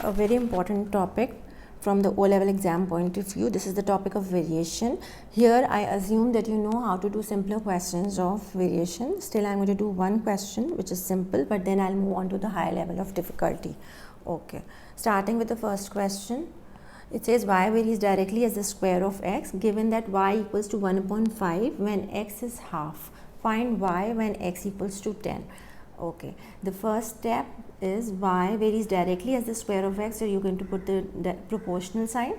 a very important topic from the O-level exam point of view. This is the topic of variation. Here I assume that you know how to do simpler questions of variation. Still I'm going to do one question which is simple, but then I'll move on to the higher level of difficulty. Okay, starting with the first question. It says y varies directly as the square of x given that y equals to 1 upon 5 when x is half. Find y when x equals to 10. Okay, the first step is y varies directly as the square of x, so you're going to put the proportional sign.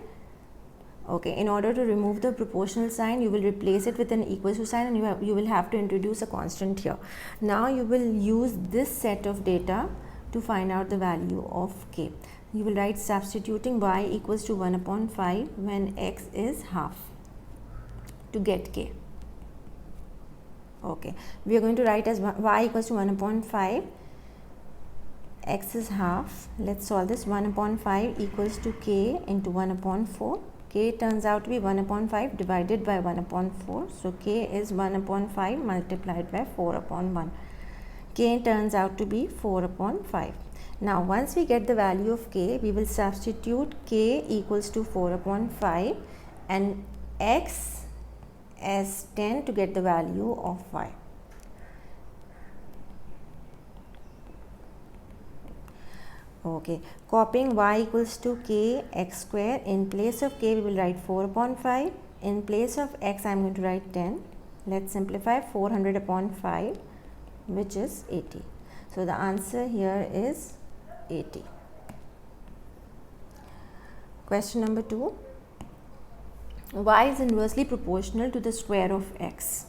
Okay, in order to remove the proportional sign, you will replace it with an equal to sign, and you will have to introduce a constant here. Now you will use this set of data to find out the value of k. You will write substituting y equals to 1 upon 5 when x is half to get k. Okay, we are going to write as y equals to 1 upon 5, x is half. Let's solve this. 1 upon 5 equals to k into 1 upon 4. K turns out to be 1 upon 5 divided by 1 upon 4. So k is 1 upon 5 multiplied by 4 upon 1. K turns out to be 4 upon 5. Now once we get the value of k, we will substitute k equals to 4 upon 5 and x as 10 to get the value of y. Okay, copying y equals to k x square. In place of k we will write 4 upon 5. In place of x I am going to write 10. Let's simplify. 400 upon 5, which is 80. So the answer here is 80. Question number 2. Y is inversely proportional to the square of x.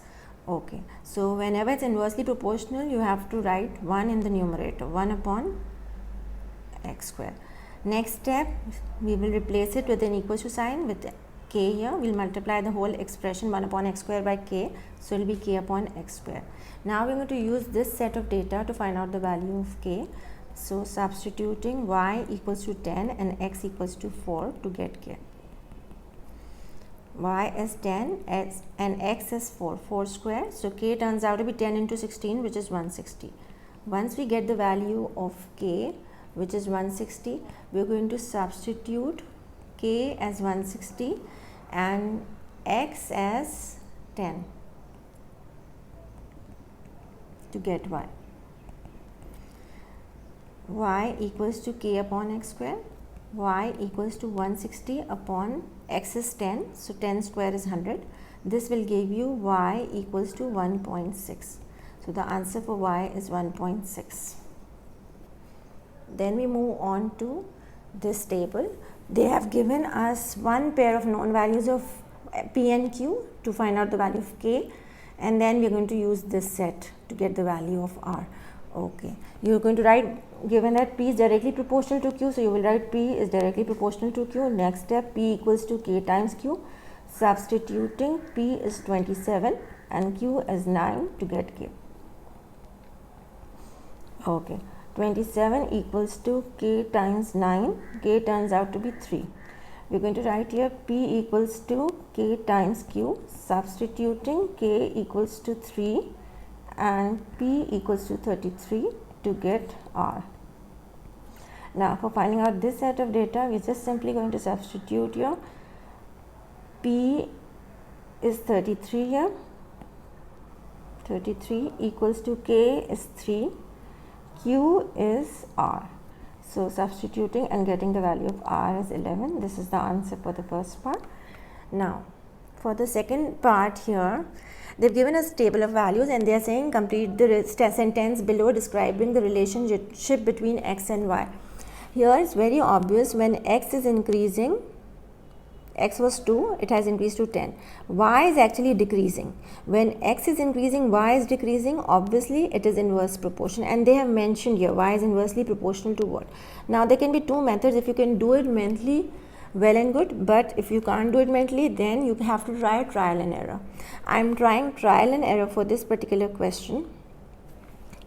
Okay, so whenever it's inversely proportional, you have to write 1 in the numerator, 1 upon x square. Next step, we will replace it with an equal to sign with k here. We'll multiply the whole expression 1 upon x square by k, so it will be k upon x square. Now we're going to use this set of data to find out the value of k. So substituting y equals to 10 and x equals to 4 to get k. Y is 10 and x is 4 square, so k turns out to be 10 into 16, which is 160. Once we get the value of k, which is 160, we are going to substitute k as 160 and x as 10 to get y. Y equals to k upon x square. Y equals to 160 upon x is 10, so 10 square is 100. This will give you y equals to 1.6. So the answer for y is 1.6. Then we move on to this table. They have given us one pair of known values of p and q to find out the value of k, and then we are going to use this set to get the value of r. Okay, you are going to write, given that p is directly proportional to q, so you will write p is directly proportional to q. Next step, p equals to k times q. Substituting p is 27 and q is 9 to get k. Okay, 27 equals to k times 9. K turns out to be 3. We are going to write here p equals to k times q. Substituting k equals to 3 and p equals to 33 to get r. Now for finding out this set of data, we are just simply going to substitute here. P is 33 here. 33 equals to k is 3. Q is r. So substituting and getting the value of r is 11. This is the answer for the first part. Now for the second part here, they've given us a table of values and they are saying complete the sentence below describing the relationship between x and y. Here it's very obvious, when x is increasing, x was 2, it has increased to 10. Y is actually decreasing. When x is increasing, y is decreasing. Obviously it is inverse proportion, and they have mentioned here y is inversely proportional to what. Now there can be two methods. If you can do it mentally, well and good, but if you can't do it mentally, then you have to try trial and error. I'm trying trial and error for this particular question.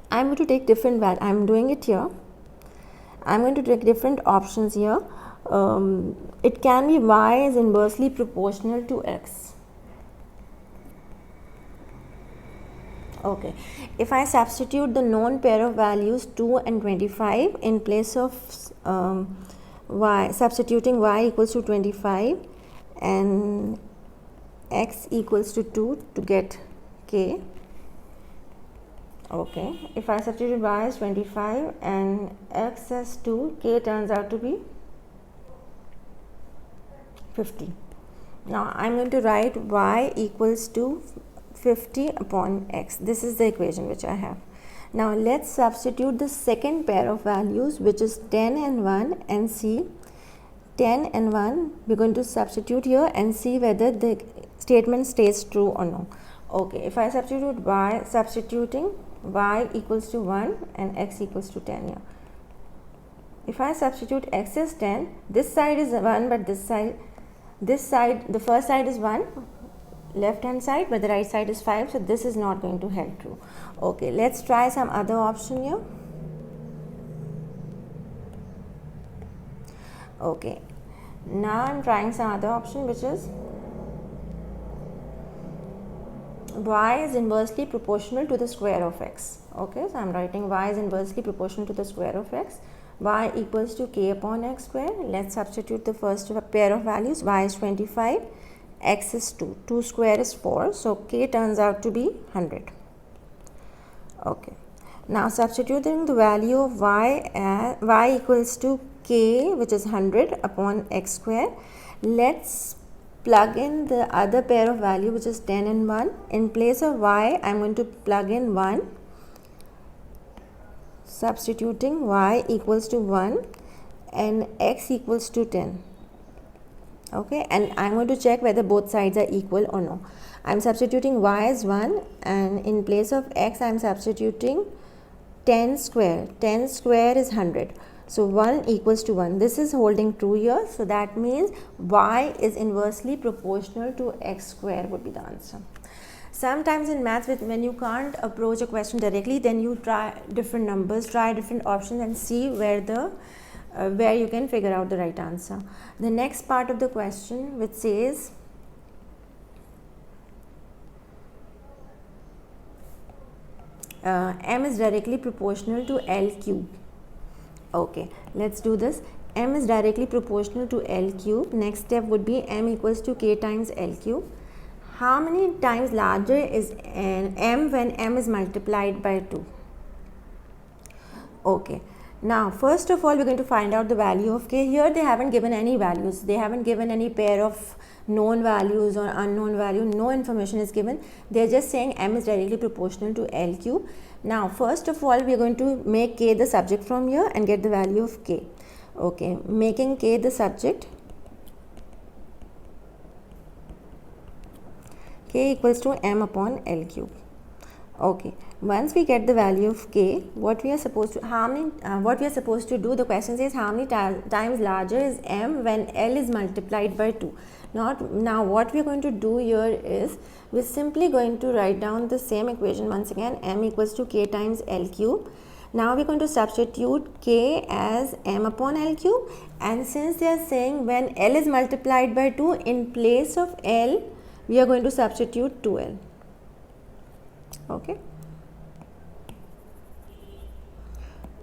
I'm going to take different values. I'm doing it here. I'm going to take different options here. It can be y is inversely proportional to x. Okay, if I substitute the known pair of values 2 and 25 in place of y, substituting y equals to 25 and x equals to 2 to get k. Okay, if I substitute y as 25 and x as 2, k turns out to be 50. Now I am going to write y equals to 50 upon x. This is the equation which I have. Now let's substitute the second pair of values, which is 10 and 1, and see 10 and 1 we are going to substitute here and see whether the statement stays true or no. Okay, if I substitute y, substituting y equals to 1 and x equals to 10 here. If I substitute x as 10, this side is 1, but this side, the first side is 1, left hand side, but the right side is 5, so this is not going to hold true. Okay, let's try some other option here. Okay, now I'm trying some other option, which is y is inversely proportional to the square of x. Okay, so I'm writing y is inversely proportional to the square of x. Y equals to k upon x square. Let's substitute the first pair of values. Y is 25, x is 2. 2 square is 4, so k turns out to be 100. Okay, now substituting the value of y equals to k, which is 100 upon x square. Let's plug in the other pair of value, which is 10 and 1. In place of y, I am going to plug in 1, substituting y equals to 1 and x equals to 10. Okay, and I am going to check whether both sides are equal or no. I am substituting y as 1, and in place of x I am substituting 10 square. 10 square is 100. So 1 equals to 1. This is holding true here. So that means y is inversely proportional to x square would be the answer. Sometimes in maths, when you can't approach a question directly, then you try different numbers, try different options and see where you can figure out the right answer. The next part of the question, which says m is directly proportional to L cube. Okay, let's do this. M is directly proportional to L cube. Next step would be m equals to k times L cube. How many times larger is m when m is multiplied by 2? Okay, now first of all we are going to find out the value of k. Here they haven't given any values. They haven't given any pair of known values or unknown value. No information is given. They are just saying m is directly proportional to L cube. Now first of all we are going to make k the subject from here and get the value of k. Okay, making k the subject, k equals to m upon L cube. Okay, once we get the value of k, what we are supposed to do, the question says how many times larger is m when L is multiplied by 2. Now what we are going to do here is we are simply going to write down the same equation once again, m equals to k times L cube. Now we are going to substitute k as m upon L cube, and since they are saying when L is multiplied by 2, in place of L we are going to substitute 2L. Okay.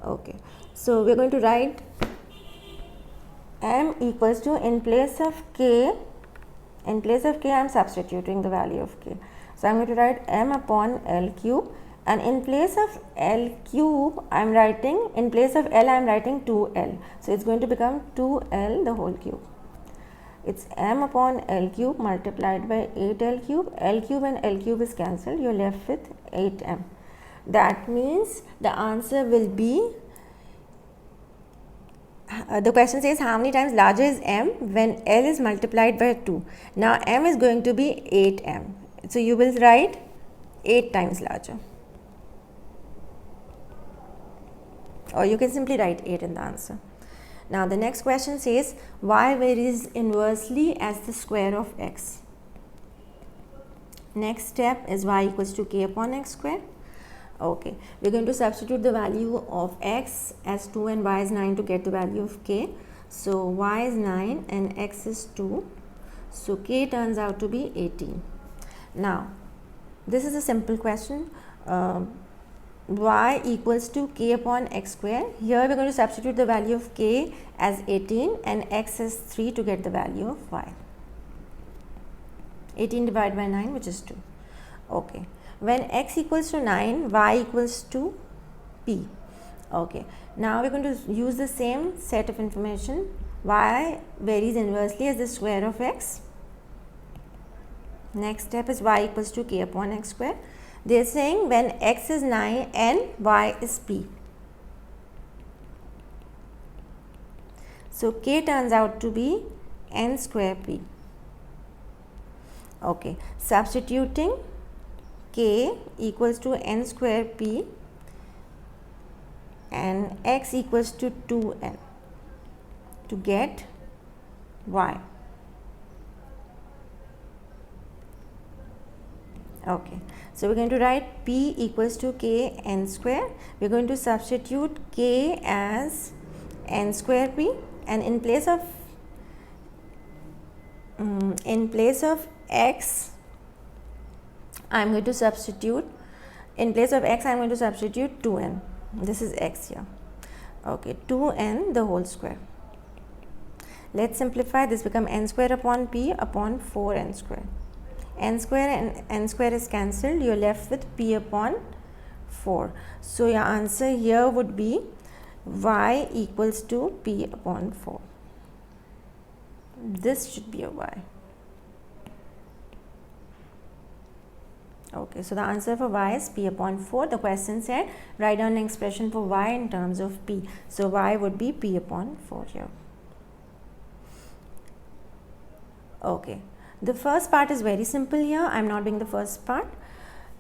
Okay, so we are going to write m equals to, in place of k I am substituting the value of k. So I am going to write m upon L cube, and in place of L cube I am writing, in place of L I am writing 2L. So it's going to become 2L the whole cube. It's m upon L cube multiplied by 8L cube. L cube and L cube is cancelled. You are left with 8m. That means the answer will be, the question says how many times larger is m when L is multiplied by 2. Now m is going to be 8m. So you will write 8 times larger. Or you can simply write 8 in the answer. Now the next question says y varies inversely as the square of x. Next step is y equals to k upon x square. Okay, we are going to substitute the value of x as 2 and y is 9 to get the value of k. So y is 9 and x is 2. So k turns out to be 18. Now this is a simple question. y equals to k upon x square. Here we are going to substitute the value of k as 18 and x as 3 to get the value of y. 18 divided by 9, which is 2. Okay. When x equals to 9, y equals to p. Okay. Now we are going to use the same set of information. Y varies inversely as the square of x. Next step is y equals to k upon x square. They are saying when x is 9 and y is p. So k turns out to be n square p. Okay, substituting k equals to n square p and x equals to 2n to get y. Okay, so we're going to write p equals to k n square. We're going to substitute k as n square p, and in place of x, I'm going to substitute, in place of x I'm going to substitute 2n. This is x here. Okay, 2n the whole square. Let's simplify this, become n square upon p upon 4n square. N square and n square is cancelled, you're left with p upon 4. So your answer here would be y equals to p upon 4. This should be a y. Okay, so the answer for y is p upon 4. The question said write down an expression for y in terms of p. So y would be p upon 4 here. Okay, the first part is very simple here. I am not doing the first part.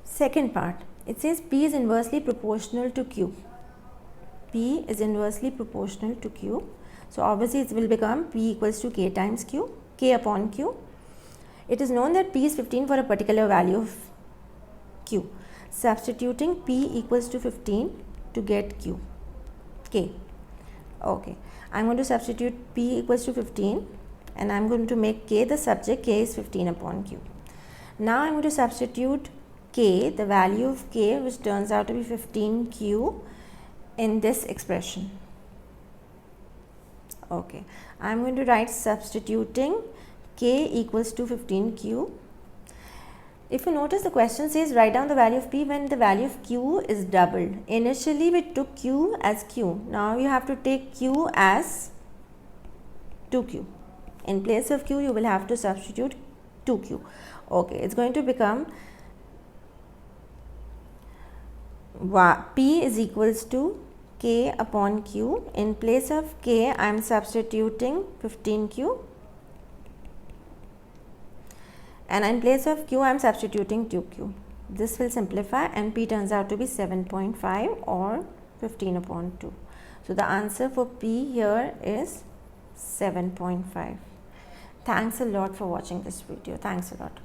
Second part, it says p is inversely proportional to q. P is inversely proportional to q. So obviously it will become p equals to k times q, k upon q. It is known that p is 15 for a particular value of q. Substituting p equals to 15 to get q, k. Okay, I am going to substitute p equals to 15 and I am going to make k the subject. K is 15 upon q. Now I am going to substitute k, the value of k, which turns out to be 15q, in this expression. Okay, I am going to write substituting k equals to 15q. If you notice, the question says write down the value of p when the value of q is doubled. Initially we took q as q. Now you have to take q as 2q. In place of q you will have to substitute 2q. Okay, it's going to become p is equals to k upon q. In place of k I am substituting 15q, and in place of q I am substituting 2q. This will simplify and p turns out to be 7.5 or 15 upon 2. So the answer for p here is 7.5. Thanks a lot for watching this video. Thanks a lot.